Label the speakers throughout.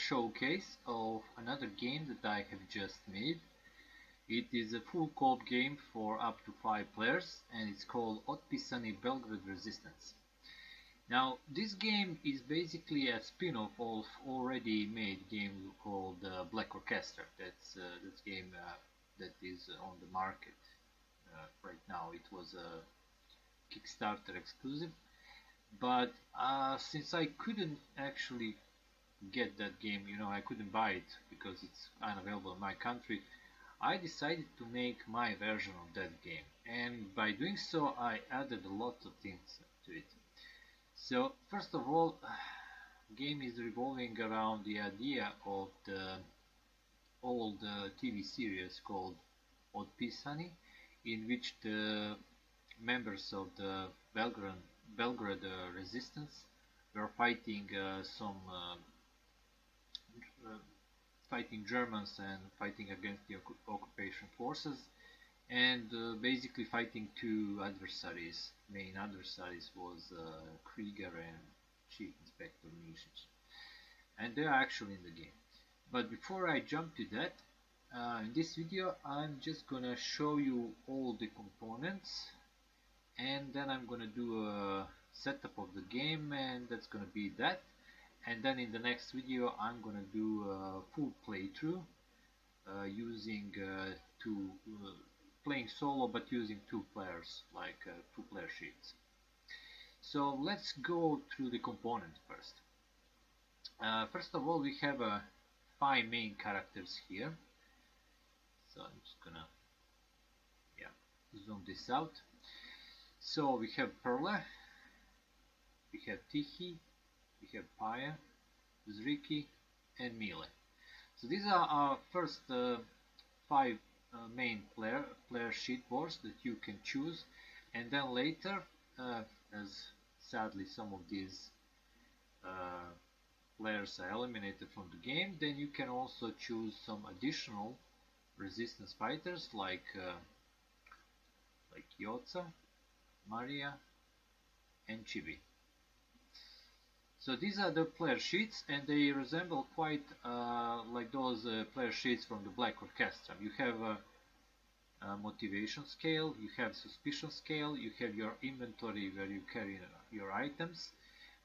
Speaker 1: showcase of another game that I have just made. It is a full co-op game for up to 5 players and it's called OTPISANI Belgrade Resistance. Now this game is basically a spin-off of already made game called Black Orchestra. That's game that is on the market right now. It was a Kickstarter exclusive, but since I couldn't actually get that game, I couldn't buy it because it's unavailable in my country, I decided to make my version of that game, and by doing so I added a lot of things to it. So first of all, game is revolving around the idea of the old TV series called OTPISANI, in which the members of the Belgrade resistance were fighting fighting Germans and fighting against the occupation forces, and basically fighting two adversaries. Main adversaries was Krieger and Chief Inspector Misic, and they are actually in the game. But before I jump to that, in this video I'm just gonna show you all the components, and then I'm gonna do a setup of the game, and that's gonna be that. And then in the next video I'm gonna do a full playthrough using playing solo but using two players, like two-player sheets. So let's go through the components first. First of all, we have 5 main characters here. So I'm just gonna zoom this out. So we have Perla, we have Tihi, we have Paya, Zriki, and Mile. So these are our first 5 main player sheet boards that you can choose, and then later, as sadly some of these players are eliminated from the game, then you can also choose some additional resistance fighters like Yotza, Maria, and Chibi. So these are the player sheets, and they resemble quite like those player sheets from the Black Orchestra. You have a motivation scale, you have suspicion scale, you have your inventory where you carry your items,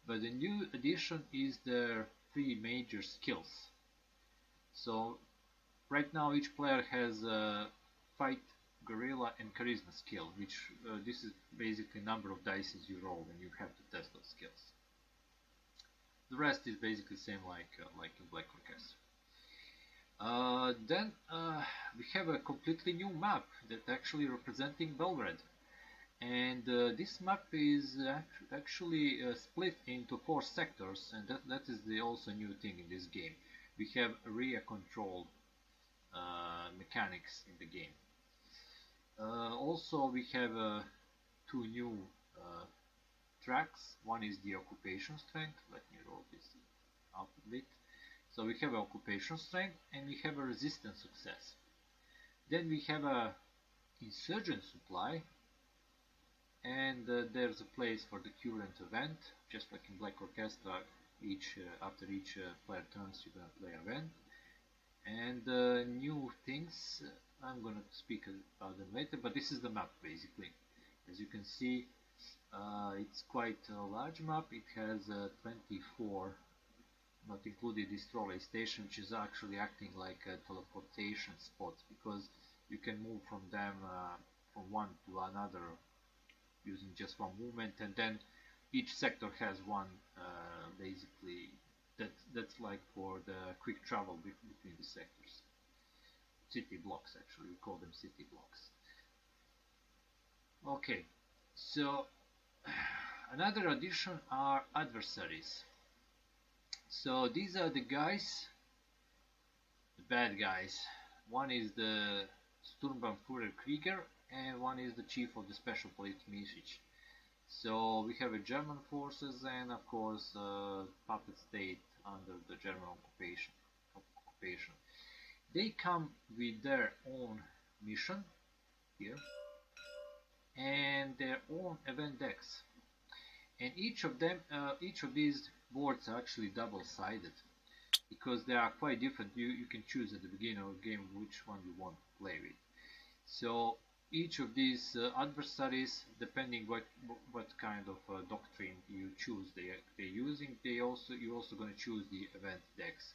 Speaker 1: but the new addition is the 3 major skills. So right now each player has a fight, guerrilla, and charisma skill, which this is basically number of dice you roll, and you have to test those skills. The rest is basically same like in Black Orchestra. Then we have a completely new map that actually representing Belgrade, and this map is actually split into 4 sectors, and that is the also new thing in this game. We have area control mechanics in the game. Also we have 2 new tracks. One is the occupation strength. Let me roll this up a bit. So we have occupation strength, and we have a resistance success. Then we have a insurgent supply, and there's a place for the current event, just like in Black Orchestra. After each player turns, you're gonna play event. And new things, I'm gonna speak about them later, but this is the map basically. As you can see, it's quite a large map. It has 24, not including this trolley station, which is actually acting like a teleportation spot, because you can move from them from one to another using just one movement, and then each sector has one basically that's like for the quick travel between the sectors. City blocks, actually, we call them city blocks. Okay, so another addition are adversaries. So these are the guys, the bad guys. One is the Sturmbannführer Krieger, and one is the chief of the special police Misic. So we have a German forces, and of course puppet state under the German occupation. They come with their own mission here and their own event decks, and each of these boards are actually double-sided. because they are quite different. You can choose at the beginning of the game which one you want to play with. So each of these adversaries, depending what kind of doctrine you choose they're using, you're also going to choose the event decks.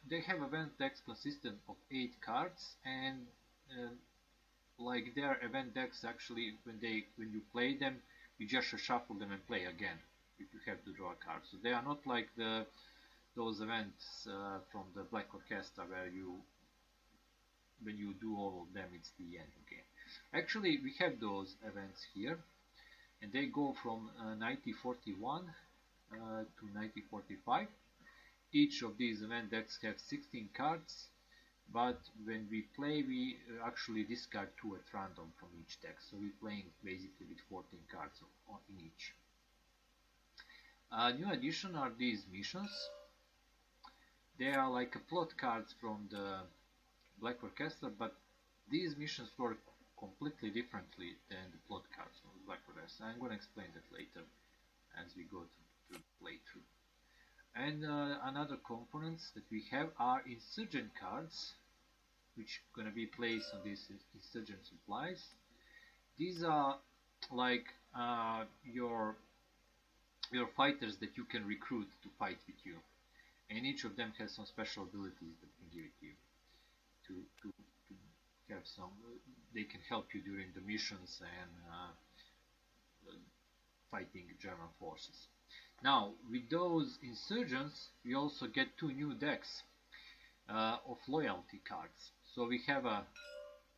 Speaker 1: They have event decks consistent of 8 cards, and uh, like their event decks actually when you play them, you just shuffle them and play again if you have to draw a card. So they are not like those events from the Black Orchestra where when you do all of them it's the end of the game. Actually, we have those events here, and they go from 1941 to 1945. Each of these event decks have 16 cards, but when we play we actually discard 2 at random from each deck, so we're playing basically with 14 cards in each. New addition are these missions. They are like plot cards from the Black Orchestra, but these missions work completely differently than the plot cards from the Black Orchestra. I'm going to explain that later as we go through the playthrough. And another components that we have are insurgent cards, which are going to be placed on these insurgent supplies. These are like your fighters that you can recruit to fight with you, and each of them has some special abilities that can give it to you to have some. They can help you during the missions and fighting German forces. Now, with those insurgents, we also get 2 new decks of loyalty cards. So we have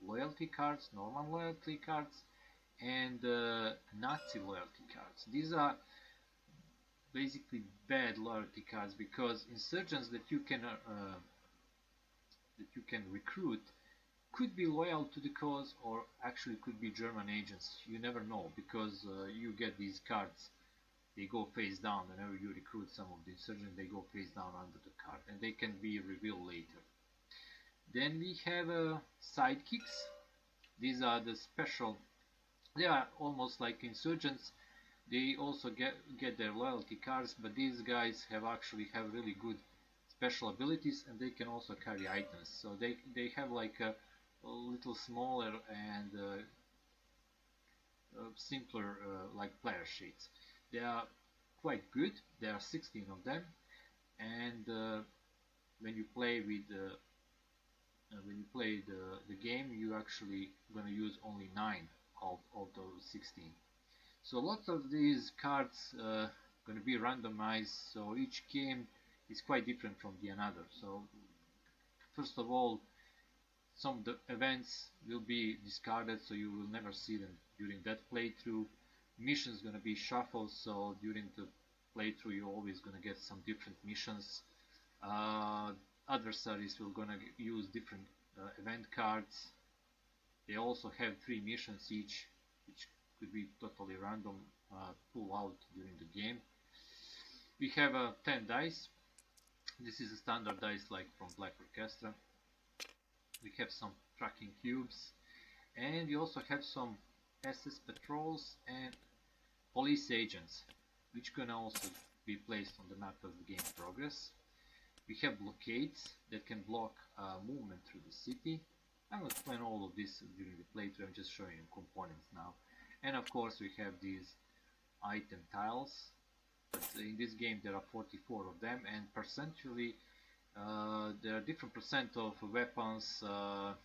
Speaker 1: loyalty cards, normal loyalty cards, and Nazi loyalty cards. These are basically bad loyalty cards because insurgents that you can recruit could be loyal to the cause or actually could be German agents. You never know, because you get these cards, they go face down. Whenever you recruit some of the insurgents, they go face down under the card, and they can be revealed later. Then we have sidekicks. These are the special, they are almost like insurgents. They also get their loyalty cards, but these guys have really good special abilities, and they can also carry items. So they have like a little smaller and simpler like player sheets. They are quite good. There are 16 of them, and when you play the game, you actually gonna use only 9 of those 16. So lots of these cards gonna be randomized. So each game is quite different from the another. So first of all, some of the events will be discarded, so you will never see them during that playthrough. Missions gonna be shuffled, so during the playthrough you're always gonna get some different missions. Adversaries will gonna use different event cards. They also have 3 missions each, which could be totally random, pull out during the game. We have 10 dice. This is a standard dice like from Black Orchestra. We have some tracking cubes, and we also have some SS patrols and police agents, which can also be placed on the map as the game progress. We have blockades that can block movement through the city. I'm going to explain all of this during the playthrough. I'm just showing you components now. And of course we have these item tiles. But in this game there are 44 of them, and percentually there are different percent of weapons,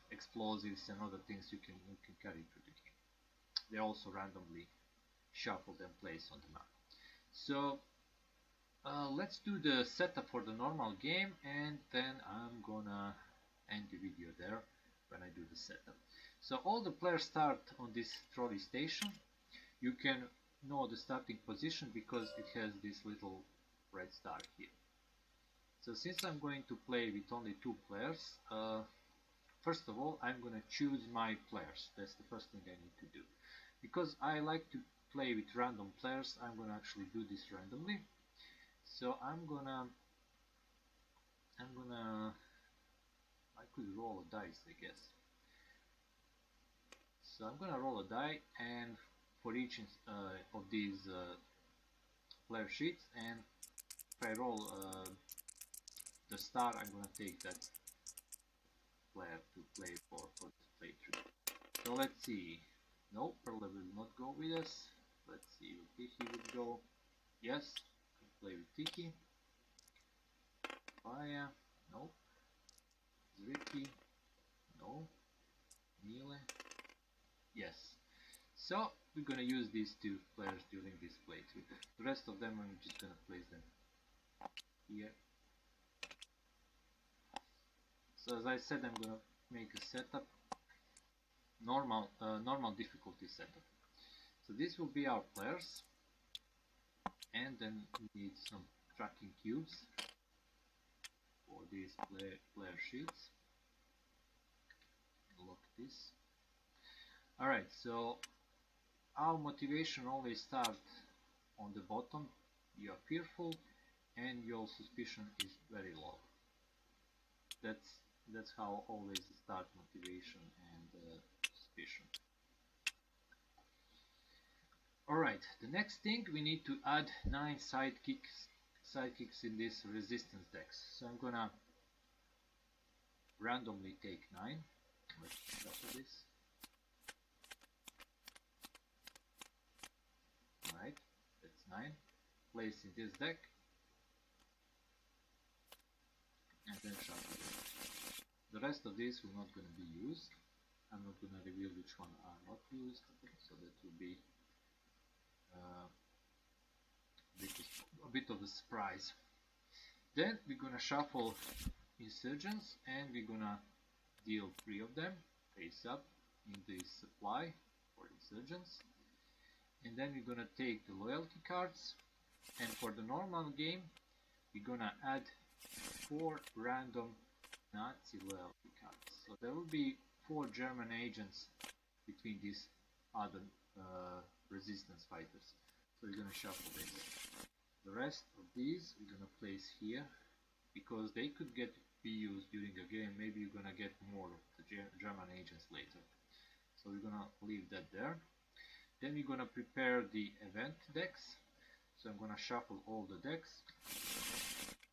Speaker 1: explosives and other things you can carry through the game. They're also randomly shuffled and placed on the map. So let's do the setup for the normal game, and then I'm gonna end the video there when I do the setup. So all the players start on this trolley station. You can know the starting position because it has this little red star here. So since I'm going to play with only 2 players, first of all I'm going to choose my players. That's the first thing I need to do. Because I like to play with random players, I'm going to actually do this randomly. So I could roll a dice, I guess. So I'm going to roll a die, and for each of these player sheets, and if I roll the star, I'm gonna take that player to play for this playthrough. So let's see. No, probably will not go with us. Let's see if Tiki would go. Yes, play with Tiki. Fire, no. Ricky, no. Mile, yes. So we're gonna use these two players during this playthrough. The rest of them I'm just gonna place them here. So as I said, I'm gonna make a setup, normal difficulty setup. So this will be our players, and then we need some tracking cubes for these player sheets. Lock this. Alright, so our motivation always starts on the bottom. You are fearful and your suspicion is very low. That's how always start motivation and suspicion. Alright, the next thing, we need to add 9 sidekicks in this resistance dex. So I'm gonna randomly take 9. Let's shuffle this. Alright, that's 9. Place in this deck. And then shuffle it. The rest of these will not going to be used. I'm not going to reveal which one are not used, so that will be a bit of a surprise. Then we're going to shuffle insurgents, and we're going to deal 3 of them face up in the supply for insurgents. And then we're going to take the loyalty cards, and for the normal game we're going to add 4 random Nazi loyalty cards. So there will be 4 German agents between these other resistance fighters. So we're going to shuffle this. The rest of these we're going to place here, because they could be used during a game. Maybe you're going to get more of the German agents later. So we're going to leave that there. Then we're going to prepare the event decks. So I'm going to shuffle all the decks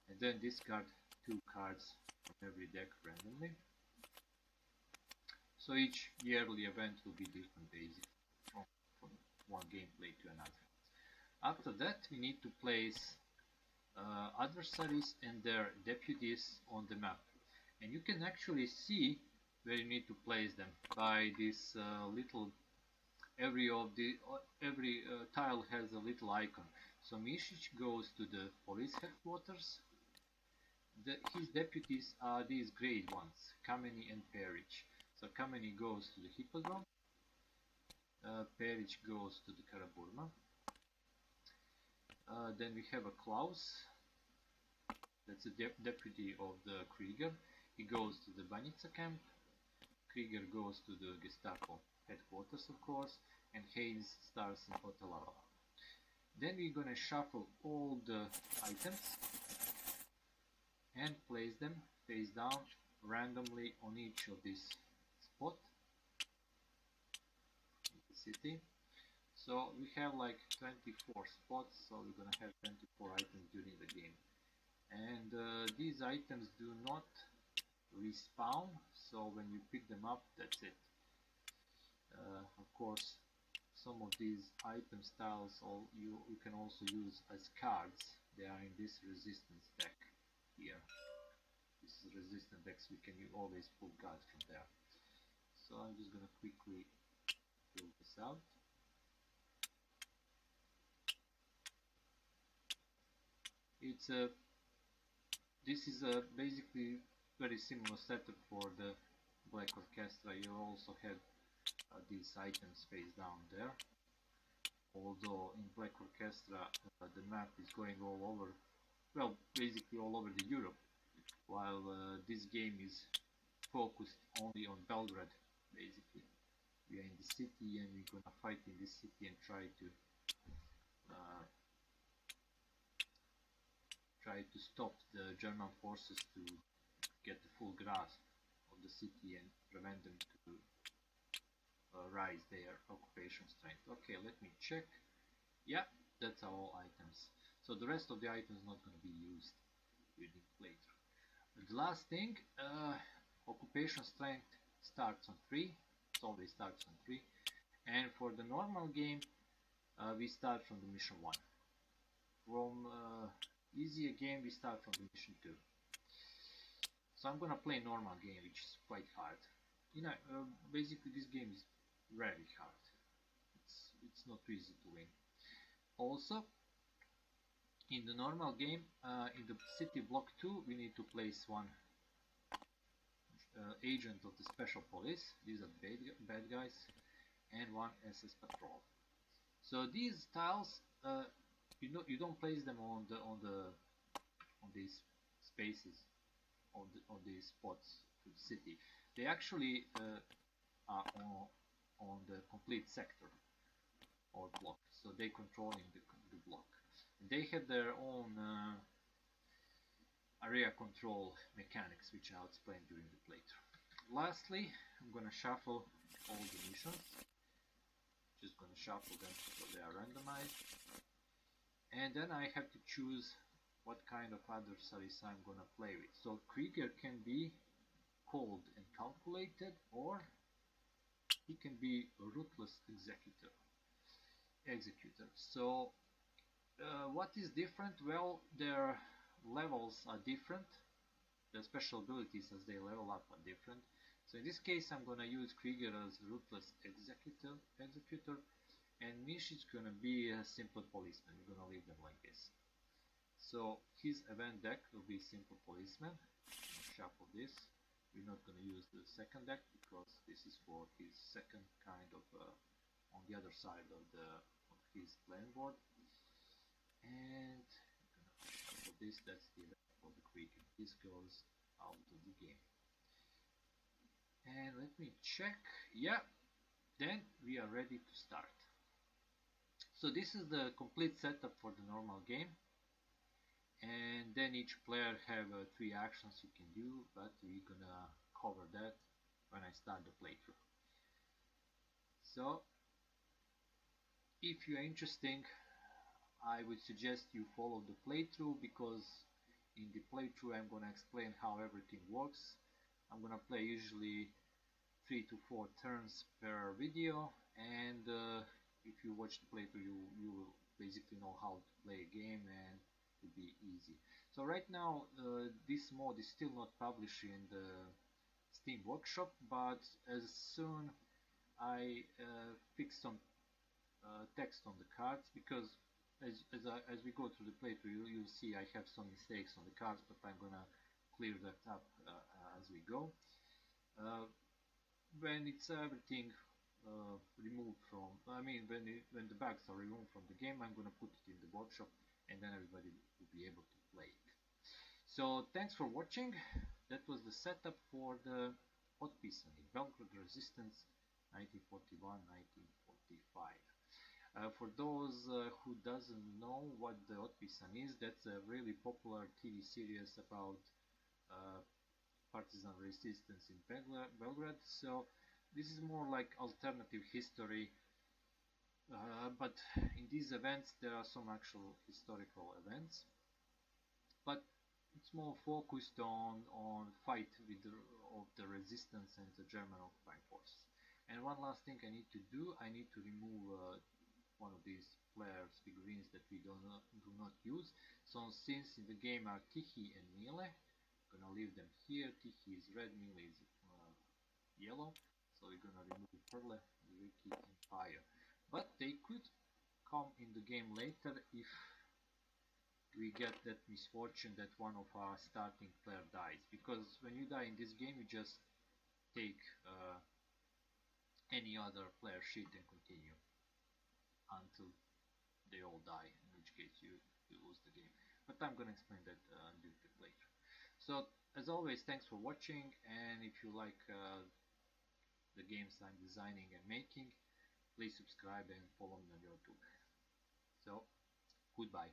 Speaker 1: and then discard 2 cards from every deck randomly. So each yearly event will be different basically from one gameplay to another. After that we need to place adversaries and their deputies on the map. And you can actually see where you need to place them by this little, every tile has a little icon. So Misic goes to the police headquarters. His deputies are these grade ones, Kameni and Peric. So Kameni goes to the Hippodrome, Peric goes to the Karaburma. Then we have a Klaus, that's a deputy of the Krieger. He goes to the Banica camp, Krieger goes to the Gestapo headquarters of course, and Haynes starts in Otelava. Then we're gonna shuffle all the items and place them face down randomly on each of these spots in the city. So we have like 24 spots, so we're gonna have 24 items during the game. And these items do not respawn, so when you pick them up, that's it. Of course, some of these item styles you can also use as cards. They are in this resistance deck here. This is resistant decks, we can always pull cards from there. So I'm just gonna quickly fill this out. This is a basically very similar setup for the Black Orchestra. You also have these items face down there. Although in Black Orchestra the map is going all over, well, basically all over the Europe, while this game is focused only on Belgrade. Basically, we are in the city and we're gonna fight in this city and try to stop the German forces to get the full grasp of the city and prevent them to rise their occupation strength. Okay, let me check. Yeah, that's all items. So the rest of the items not going to be used during playthrough. last thing, occupation strength starts on 3. It always starts on 3. And for the normal game, we start from the mission 1. From easier game, we start from the mission 2. So I'm gonna play normal game, which is quite hard. You know, basically this game is very hard. It's not easy to win. Also, in the normal game, in the city block 2, we need to place one agent of the special police. These are bad guys, and one SS patrol. So these tiles, you don't place them on these spaces, on these spots to the city. They actually are on the complete sector or block, so they controlling the block. They have their own area control mechanics, which I'll explain during the playthrough. Lastly, I'm gonna shuffle all the missions. Just gonna shuffle them so they are randomized, and then I have to choose what kind of adversaries I'm gonna play with. So Krieger can be cold and calculated, or he can be a ruthless executor. So what is different? Well, their levels are different. The special abilities as they level up are different. So in this case, I'm gonna use Krieger as ruthless executor, and Mish is gonna be a simple policeman. We're gonna leave them like this. So his event deck will be simple policeman. Shuffle this. We're not gonna use the second deck because this is for his second kind of on the other side of his playing board. And I'm gonna shuffle this. That's the event for the Krieger. This goes out of the game. And let me check. Yeah, then we are ready to start. So this is the complete setup for the normal game, and then each player have 3 actions you can do, but we're gonna cover that when I start the playthrough. So if you're interested, I would suggest you follow the playthrough, because in the playthrough I'm gonna explain how everything works. I'm gonna play usually 3 to 4 turns per video, and if you watch the playthrough, you will basically know how to play a game, and it will be easy. So right now this mod is still not published in the Steam Workshop, but as soon I fix some text on the cards, because as we go through the playthrough, you'll see I have some mistakes on the cards, but I'm gonna clear that up as we go. When it's everything removed from, when the bugs are removed from the game, I'm gonna put it in the workshop, and then everybody will be able to play it. So thanks for watching. That was the setup for the OTPISANI Belgrade Resistance 1941-1945. For those who doesn't know what the OTPISANI is, that's a really popular TV series about partisan resistance in Belgrade. So this is more like alternative history, but in these events there are some actual historical events, but it's more focused on fight of the resistance and the German occupying forces. And one last thing I need to do, I need to remove one of these players figurines that we do not use. So since in the game are Tichy and Mile, I'm gonna leave them here. Tichy is red, Mile is yellow. So we're gonna remove Perle, Ricky and Fire. But they could come in the game later if we get that misfortune that one of our starting player dies. Because when you die in this game, you just take any other player sheet and continue until they all die, in which case you lose the game. But I'm gonna explain that during the playthrough. So as always, thanks for watching, and if you like the games I'm designing and making, please subscribe and follow me on YouTube. So goodbye.